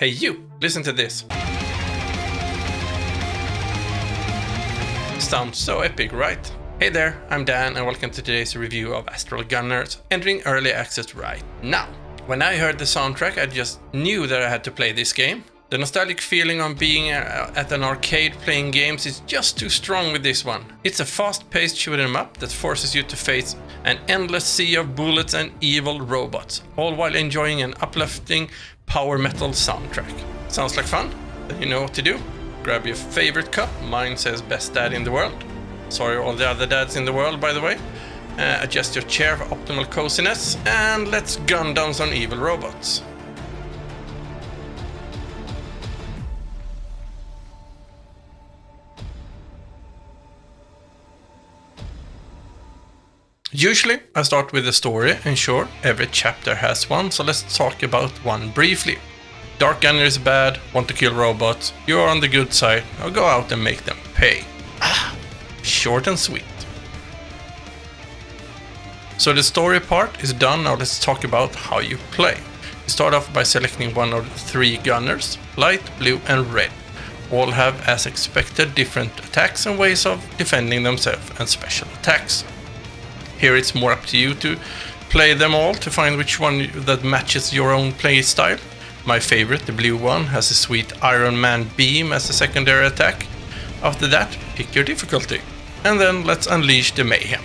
Hey you, listen to this. Sounds so epic, right? Hey there, I'm Dan and welcome to today's review of Astral Gunners, entering early access right now. When I heard the soundtrack, I just knew that I had to play this game. The nostalgic feeling of being at an arcade playing games is just too strong with this one. It's a fast-paced shoot 'em up that forces you to face an endless sea of bullets and evil robots, all while enjoying an uplifting power metal soundtrack. Sounds like fun? Then you know what to do. Grab your favorite cup, mine says best dad in the world. Sorry all the other dads in the world, by the way. Adjust your chair for optimal coziness, and let's gun down some evil robots. Usually, I start with the story, and sure, every chapter has one, so let's talk about one briefly. Dark Gunner is bad, want to kill robots, you are on the good side, now go out and make them pay. Short and sweet. So the story part is done, now let's talk about how you play. You start off by selecting one of the 3 gunners, light, blue and red. All have, as expected, different attacks and ways of defending themselves and special attacks. Here it's more up to you to play them all to find which one that matches your own play style. My favorite, the blue one, has a sweet Iron Man beam as a secondary attack. After that, pick your difficulty. And then let's unleash the mayhem.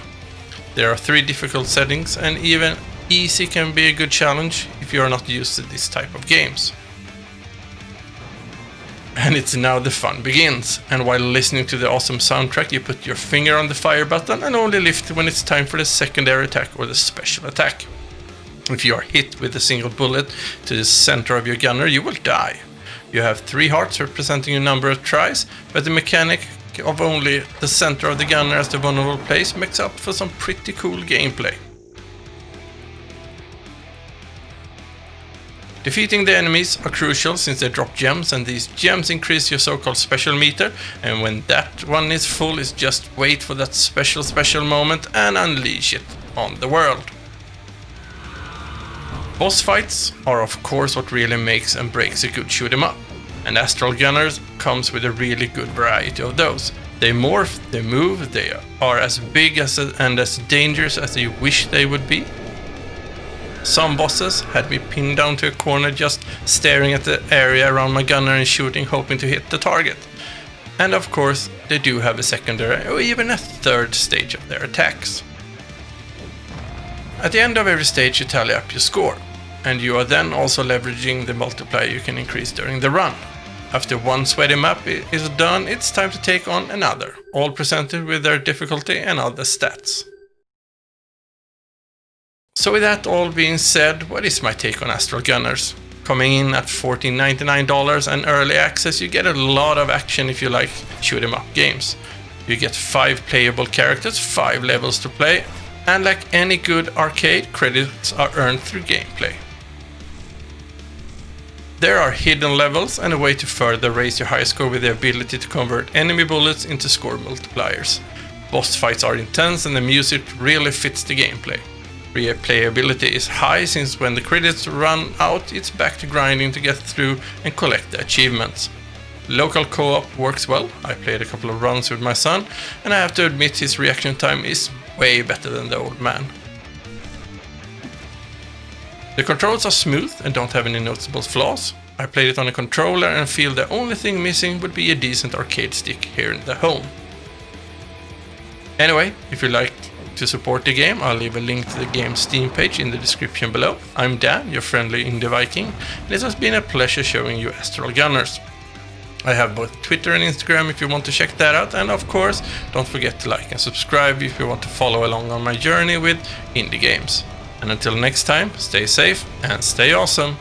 There are 3 difficult settings and even easy can be a good challenge if you are not used to this type of games. And it's now the fun begins, and while listening to the awesome soundtrack you put your finger on the fire button and only lift when it's time for the secondary attack or the special attack. If you are hit with a single bullet to the center of your gunner you will die. You have 3 hearts representing a number of tries, but the mechanic of only the center of the gunner as the vulnerable place makes up for some pretty cool gameplay. Defeating the enemies are crucial since they drop gems, and these gems increase your so-called special meter, and when that one is full is just wait for that special moment and unleash it on the world. Boss fights are of course what really makes and breaks a good shoot 'em up, and Astral Gunners comes with a really good variety of those. They morph, they move, they are as big and as dangerous as you wish they would be. Some bosses had me pinned down to a corner just staring at the area around my gunner and shooting, hoping to hit the target. And of course, they do have a secondary or even a 3rd stage of their attacks. At the end of every stage you tally up your score, and you are then also leveraging the multiplier you can increase during the run. After one sweaty map is done, it's time to take on another, all presented with their difficulty and other stats. So with that all being said, what is my take on Astral Gunners? Coming in at $14.99 and early access, you get a lot of action if you like shoot 'em up games. You get 5 playable characters, 5 levels to play, and like any good arcade, credits are earned through gameplay. There are hidden levels and a way to further raise your high score with the ability to convert enemy bullets into score multipliers. Boss fights are intense and the music really fits the gameplay. Replayability is high since when the credits run out it's back to grinding to get through and collect the achievements. Local co-op works well. I played a couple of runs with my son and I have to admit his reaction time is way better than the old man. The controls are smooth and don't have any noticeable flaws. I played it on a controller and feel the only thing missing would be a decent arcade stick here in the home. Anyway, if you like to support the game, I'll leave a link to the game's Steam page in the description below. I'm Dan, your friendly indie Viking, and it has been a pleasure showing you Astral Gunners. I have both Twitter and Instagram if you want to check that out, and of course, don't forget to like and subscribe if you want to follow along on my journey with indie games. And until next time, stay safe and stay awesome!